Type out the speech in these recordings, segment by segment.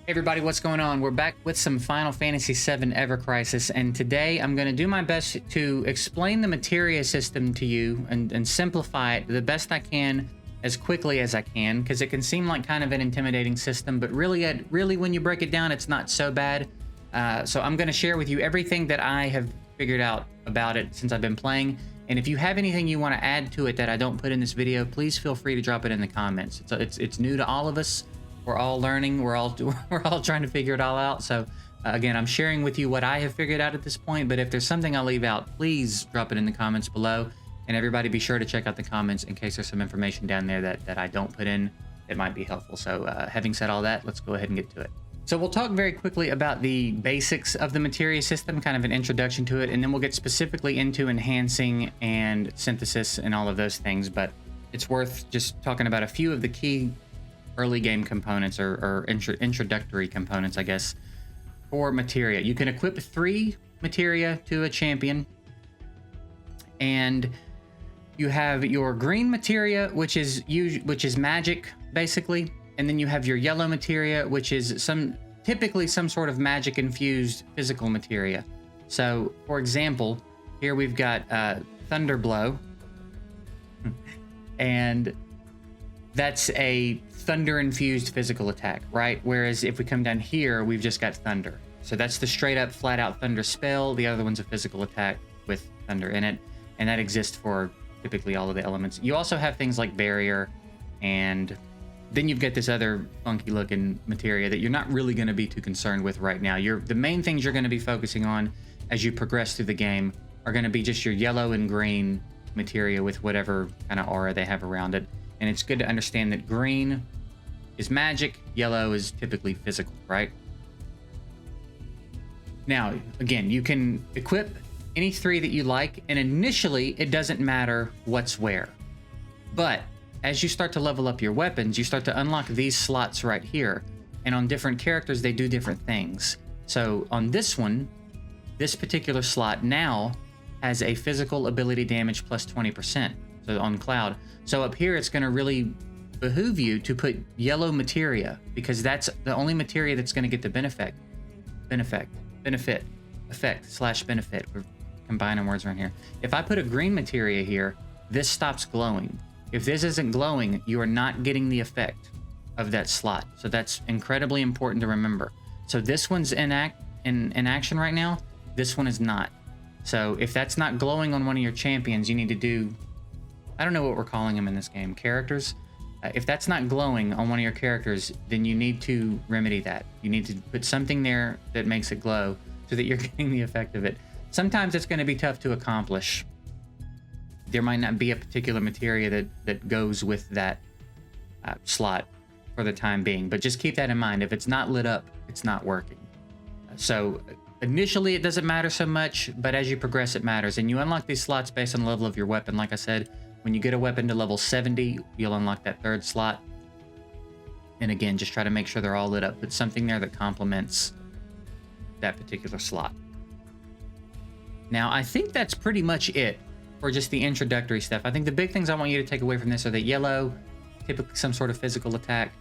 Hey everybody, what's going on? We're back with some Final Fantasy VII Ever Crisis, and today I'm going to do my best to explain the Materia system to you and simplify it the best I can as quickly as I can, because it can seem like kind of an intimidating system, but really when you break it down, it's not so bad. So I'm going to share with you everything that I have figured out about it since I've been playing, and if you have anything you want to add to it that I don't put in this video, please feel free to drop it in the comments. It's new to all of us. We're all learning. We're all trying to figure it all out. So again, I'm sharing with you what I have figured out at this point. But if there's something I leave out, please drop it in the comments below. And everybody, be sure to check out the comments in case there's some information down there that I don't put in that might be helpful. So having said all that, let's go ahead and get to it. So we'll talk very quickly about the basics of the Materia system, kind of an introduction to it, and then we'll get specifically into enhancing and synthesis and all of those things. But it's worth just talking about a few of the key early game components or introductory components, I guess, for Materia. You can equip 3 Materia to a champion, and you have your green Materia, which is magic basically, and then you have your yellow Materia, which is typically some sort of magic infused physical Materia. So for example, here we've got Thunder Blow, and that's a thunder-infused physical attack, right? Whereas if we come down here, we've just got thunder. So that's the straight-up, flat-out thunder spell. The other one's a physical attack with thunder in it, and that exists for typically all of the elements. You also have things like barrier, and then you've got this other funky-looking materia that you're not really going to be too concerned with right now. The main things you're going to be focusing on as you progress through the game are going to be just your yellow and green materia with whatever kind of aura they have around it. And it's good to understand that green is magic, yellow is typically physical, right? Now, again, you can equip any 3 that you like, and initially it doesn't matter what's where. But as you start to level up your weapons, you start to unlock these slots right here. And on different characters, they do different things. So on this one, this particular slot now has a physical ability damage plus 20%. So on Cloud. So up here, it's going to really behoove you to put yellow materia, because that's the only materia that's going to get the benefit. We're combining words around here. If I put a green materia here, this stops glowing. If this isn't glowing, you are not getting the effect of that slot. So that's incredibly important to remember. So this one's in action right now. This one is not. So if that's not glowing on one of your champions, you need to do, I don't know what we're calling them in this game, characters. If that's not glowing on one of your characters, then you need to remedy that. You need to put something there that makes it glow so that you're getting the effect of it. Sometimes it's going to be tough to accomplish. There might not be a particular materia that goes with that slot for the time being, but just keep that in mind. If it's not lit up, it's not working. So initially it doesn't matter so much, but as you progress, it matters. And you unlock these slots based on the level of your weapon. Like I said, when you get a weapon to level 70, you'll unlock that 3rd slot. And again, just try to make sure they're all lit up. Put something there that complements that particular slot. Now, I think that's pretty much it for just the introductory stuff. I think the big things I want you to take away from this are that yellow, typically some sort of physical attack.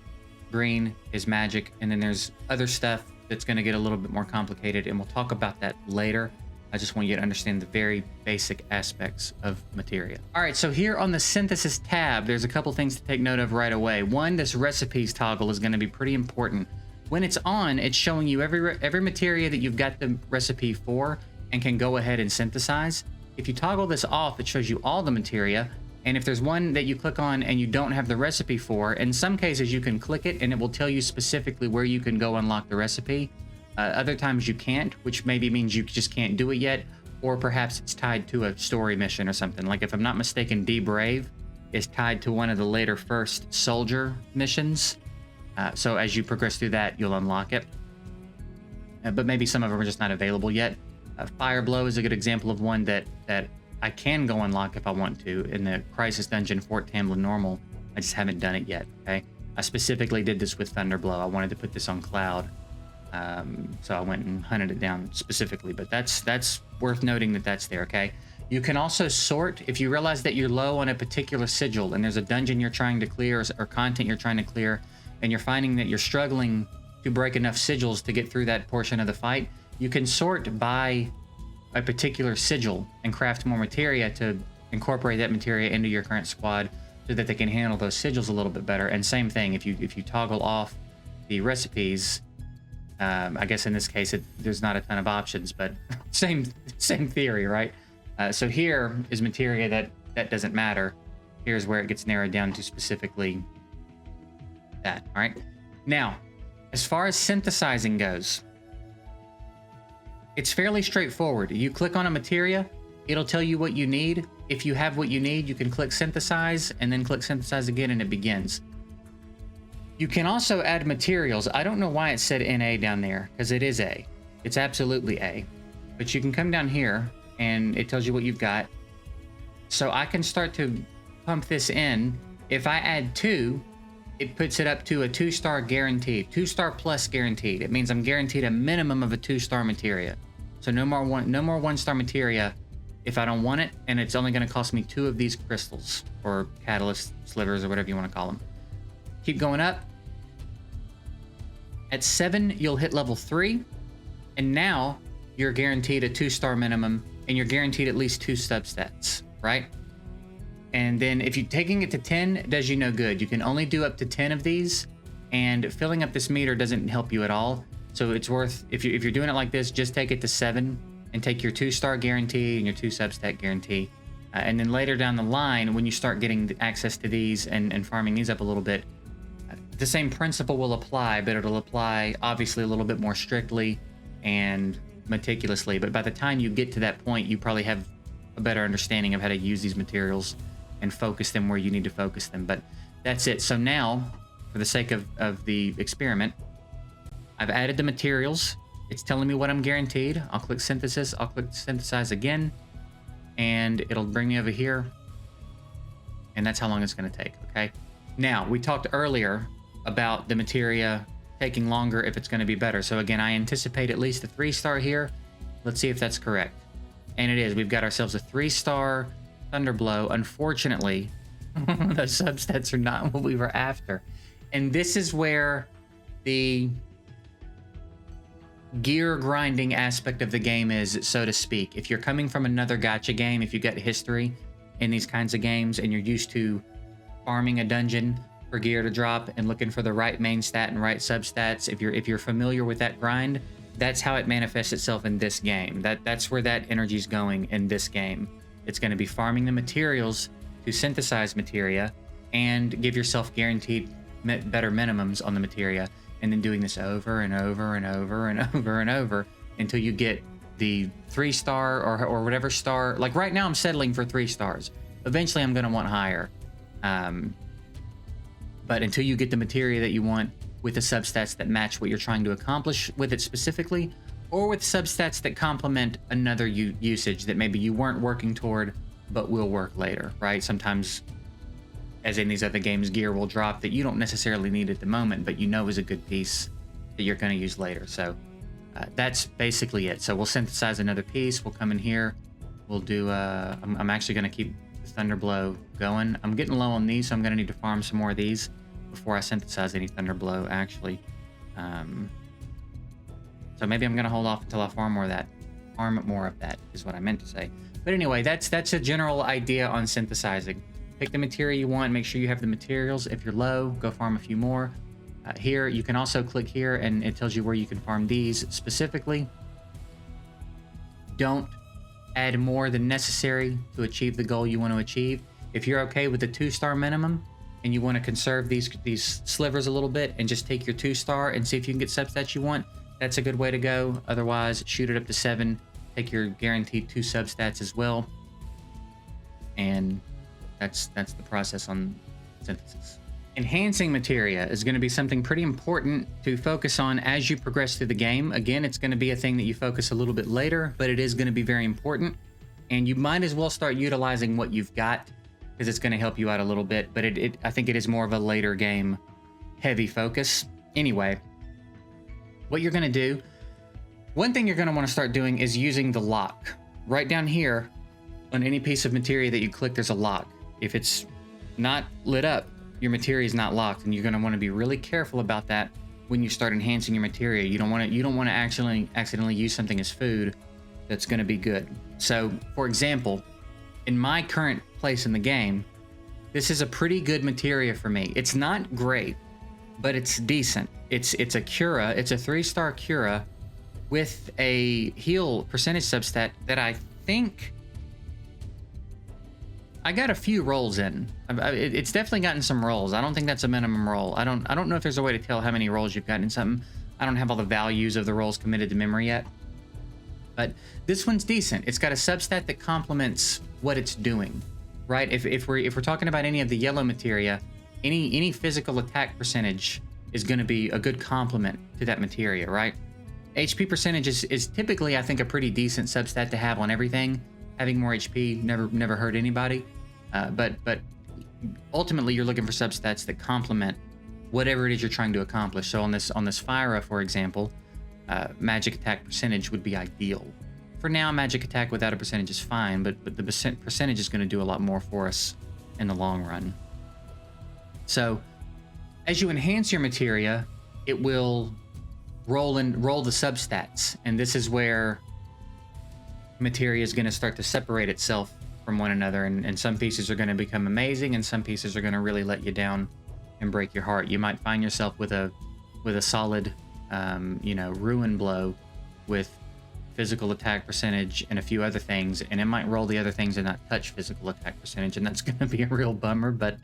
Green is magic. And then there's other stuff that's going to get a little bit more complicated, and we'll talk about that later. I just want you to understand the very basic aspects of Materia. All right, so here on the synthesis tab, there's a couple things to take note of right away. One, this recipes toggle is going to be pretty important. When it's on, it's showing you every materia that you've got the recipe for and can go ahead and synthesize. If you toggle this off, it shows you all the materia. And if there's one that you click on and you don't have the recipe for, in some cases you can click it and it will tell you specifically where you can go unlock the recipe. Other times you can't, which maybe means you just can't do it yet, or perhaps it's tied to a story mission or something. Like if I'm not mistaken, Be Brave is tied to one of the later first soldier missions. So as you progress through that, you'll unlock it. But maybe some of them are just not available yet. Fire Blow is a good example of one that I can go unlock if I want to in the Crisis Dungeon Fort Tamlin Normal. I just haven't done it yet, okay? I specifically did this with Thunder Blow. I wanted to put this on Cloud. So I went and hunted it down specifically, but that's worth noting that that's there, okay? You can also sort if you realize that you're low on a particular sigil and there's a dungeon you're trying to clear or content you're trying to clear, and you're finding that you're struggling to break enough sigils to get through that portion of the fight, you can sort by a particular sigil and craft more materia to incorporate that materia into your current squad so that they can handle those sigils a little bit better. And same thing, if you toggle off the recipes, I guess in this case there's not a ton of options, but same theory, right? So here is materia that doesn't matter. Here's where it gets narrowed down to specifically that. All right. Now, as far as synthesizing goes, it's fairly straightforward. You click on a materia, it'll tell you what you need. If you have what you need, you can click synthesize and then click synthesize again, and it begins. You can also add materials. I don't know why it said NA down there, because it is A. It's absolutely A. But you can come down here and it tells you what you've got. So I can start to pump this in. If I add 2, it puts it up to a 2-star guaranteed, 2-star plus guaranteed. It means I'm guaranteed a minimum of a 2-star materia. So no more 1-star materia if I don't want it, and it's only going to cost me 2 of these crystals or catalyst slivers or whatever you want to call them. Keep going up. At 7, you'll hit level 3, and now you're guaranteed a 2-star minimum, and you're guaranteed at least 2 substats, right? And then if you're taking it to 10, does you no good. You can only do up to 10 of these, and filling up this meter doesn't help you at all. So it's worth, if you're doing it like this, just take it to 7 and take your 2-star guarantee and your 2 substat guarantee. And then later down the line, when you start getting access to these and farming these up a little bit, the same principle will apply, but it'll apply obviously a little bit more strictly and meticulously. But by the time you get to that point, you probably have a better understanding of how to use these materials and focus them where you need to focus them. But that's it. So now, for the sake of the experiment, I've added the materials. It's telling me what I'm guaranteed. I'll click synthesis. I'll click synthesize again, and it'll bring me over here. And that's how long it's going to take. Okay. Now, we talked earlier about the materia taking longer if it's going to be better. So again, I anticipate at least a 3-star here. Let's see if that's correct. And it is. We've got ourselves a 3-star Thunderblow. Unfortunately, the substats are not what we were after. And this is where the gear grinding aspect of the game is, so to speak. If you're coming from another gacha game, if you got history in these kinds of games and you're used to farming a dungeon for gear to drop and looking for the right main stat and right substats, if you're familiar with that grind, that's how it manifests itself in this game. That's where that energy's going in this game. It's going to be farming the materials to synthesize materia and give yourself guaranteed better minimums on the materia, and then doing this over and over and over and over and over until you get the 3-star or whatever star. Like right now I'm settling for 3 stars. Eventually I'm going to want higher. But until you get the materia that you want with the substats that match what you're trying to accomplish with it specifically, or with substats that complement another usage that maybe you weren't working toward but will work later, right? Sometimes, as in these other games, gear will drop that you don't necessarily need at the moment, but you know is a good piece that you're going to use later. So that's basically it. So we'll synthesize another piece. We'll come in here. We'll do, I'm actually going to keep the Thunderblow going. I'm getting low on these, so I'm going to need to farm some more of these before I synthesize any Thunderblow, actually. So maybe I'm going to hold off until I farm more of that. Farm more of that is what I meant to say. But anyway, that's a general idea on synthesizing. Pick the material you want, make sure you have the materials. If you're low, go farm a few more. Here, you can also click here and it tells you where you can farm these specifically. Don't add more than necessary to achieve the goal you want to achieve. If you're okay with the 2-star minimum and you want to conserve these slivers a little bit and just take your 2-star and see if you can get substats you want, that's a good way to go. Otherwise, shoot it up to 7. Take your guaranteed 2 substats as well. And that's the process on synthesis. Enhancing materia is going to be something pretty important to focus on as you progress through the game. Again, it's going to be a thing that you focus a little bit later, but it is going to be very important. And you might as well start utilizing what you've got because it's going to help you out a little bit. But I think it is more of a later game heavy focus. Anyway, what you're going to do, one thing you're going to want to start doing is using the lock. Right down here on any piece of materia that you click, there's a lock. If it's not lit up, your materia is not locked, and you're going to want to be really careful about that when you start enhancing your materia. You don't want to accidentally use something as food that's going to be good. So, for example, in my current place in the game, this is a pretty good materia for me. It's not great, but it's decent. It's a cura. It's a 3-star cura with a heal percentage substat that I think I got a few rolls in. It's definitely gotten some rolls. I don't think that's a minimum roll. I don't know if there's a way to tell how many rolls you've gotten in something. I don't have all the values of the rolls committed to memory yet. But this one's decent. It's got a substat that complements what it's doing, right? If we're talking about any of the yellow materia, any physical attack percentage is going to be a good complement to that materia, right? HP percentage is typically, I think, a pretty decent substat to have on everything. Having more HP never hurt anybody, but ultimately you're looking for substats that complement whatever it is you're trying to accomplish. So on this Fyra, for example, magic attack percentage would be ideal. For now, magic attack without a percentage is fine, but the percentage is going to do a lot more for us in the long run. So as you enhance your materia, it will roll the substats, and this is where materia is going to start to separate itself from one another, and some pieces are going to become amazing, and some pieces are going to really let you down and break your heart. You might find yourself with a solid ruin blow with physical attack percentage and a few other things, and it might roll the other things and not touch physical attack percentage, and that's going to be a real bummer. But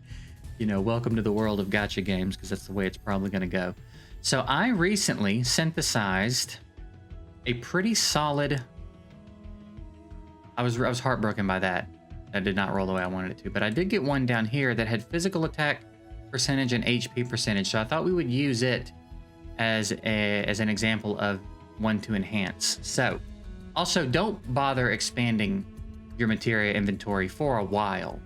welcome to the world of gacha games, because that's the way it's probably going to go. So I recently synthesized a pretty solid. I was heartbroken by that. That did not roll the way I wanted it to, but I did get one down here that had physical attack percentage and HP percentage. So I thought we would use it as an example of one to enhance. So also, don't bother expanding your materia inventory for a while.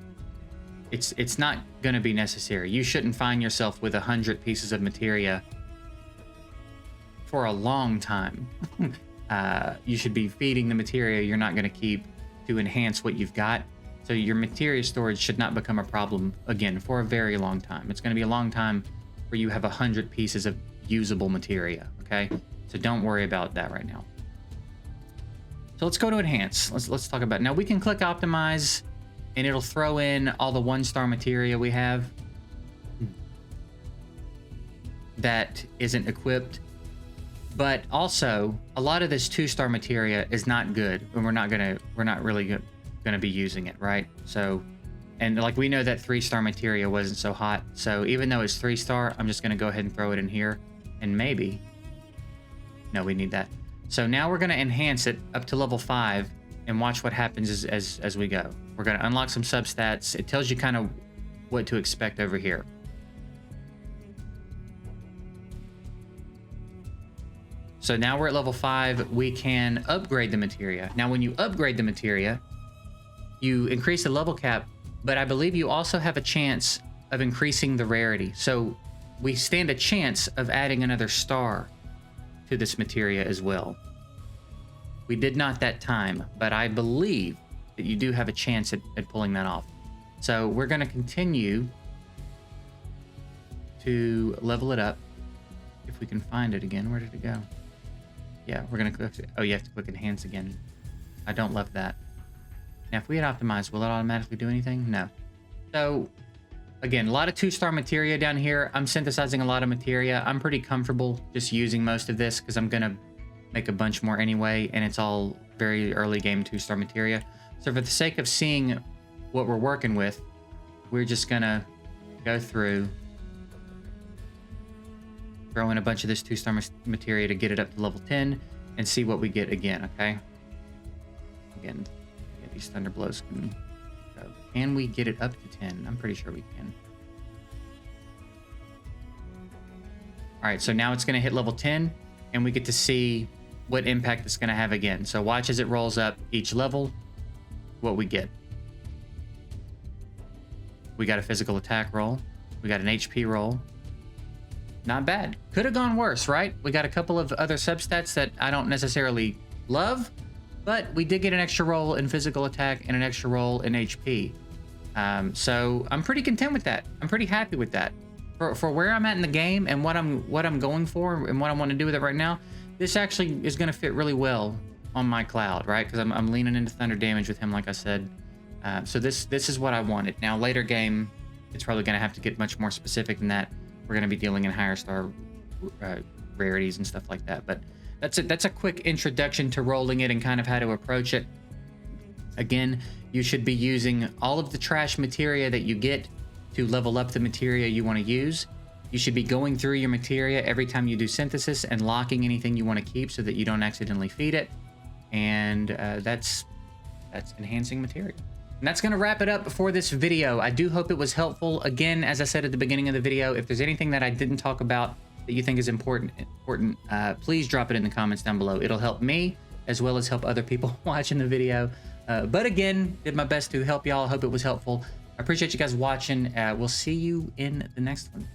It's not going to be necessary. You shouldn't find yourself with 100 pieces of materia for a long time. You should be feeding the materia you're not going to keep to enhance what you've got. So your materia storage should not become a problem again for a very long time. It's going to be a long time where you have 100 pieces of usable materia, okay? So don't worry about that right now. So let's go to enhance. Let's talk about it. Now we can click optimize and it'll throw in all the 1-star materia we have that isn't equipped. But also, a lot of this 2-star materia is not good, and we're not really gonna be using it, right? So, and like we know that 3-star materia wasn't so hot. So even though it's 3-star, I'm just gonna go ahead and throw it in here, and maybe. No, we need that. So now we're gonna enhance it up to level 5, and watch what happens as we go. We're gonna unlock some substats. It tells you kind of what to expect over here. So now we're at level 5, we can upgrade the materia. Now when you upgrade the materia, you increase the level cap, but I believe you also have a chance of increasing the rarity. So we stand a chance of adding another star to this materia as well. We did not that time, but I believe that you do have a chance at pulling that off. So we're gonna continue to level it up. If we can find it again, where did it go? Yeah, we're gonna click. Oh, you have to click enhance again. I don't love that. Now, if we had optimized, will it automatically do anything? No. So, again, a lot of 2-star materia down here. I'm synthesizing a lot of materia. I'm pretty comfortable just using most of this because I'm gonna make a bunch more anyway, and it's all very early game 2-star materia. So for the sake of seeing what we're working with, we're just gonna go through, throw in a bunch of this 2-star materia to get it up to level 10 and see what we get again, okay? Again, yeah, these thunder blows can go. Can we get it up to 10? I'm pretty sure we can. All right, so now it's gonna hit level 10 and we get to see what impact it's gonna have again. So watch as it rolls up each level, what we get. We got a physical attack roll. We got an HP roll. Not bad. Could have gone worse, right? We got a couple of other substats that I don't necessarily love, but we did get an extra roll in physical attack and an extra roll in HP. So I'm pretty content with that. I'm pretty happy with that. for where I'm at in the game and what I'm going for and what I want to do with it right now, this actually is going to fit really well on my Cloud, right? Because I'm leaning into thunder damage with him, like I said. So this is what I wanted. Now later game, it's probably going to have to get much more specific than that. We're going to be dealing in higher star rarities and stuff like that. But that's a quick introduction to rolling it and kind of how to approach it. Again, you should be using all of the trash materia that you get to level up the materia you want to use. You should be going through your materia every time you do synthesis and locking anything you want to keep so that you don't accidentally feed it. And that's enhancing materia. And that's going to wrap it up for this video. I do hope it was helpful. Again, as I said at the beginning of the video, if there's anything that I didn't talk about that you think is important, please drop it in the comments down below. It'll help me as well as help other people watching the video. But again, did my best to help y'all. Hope it was helpful. I appreciate you guys watching. We'll see you in the next one.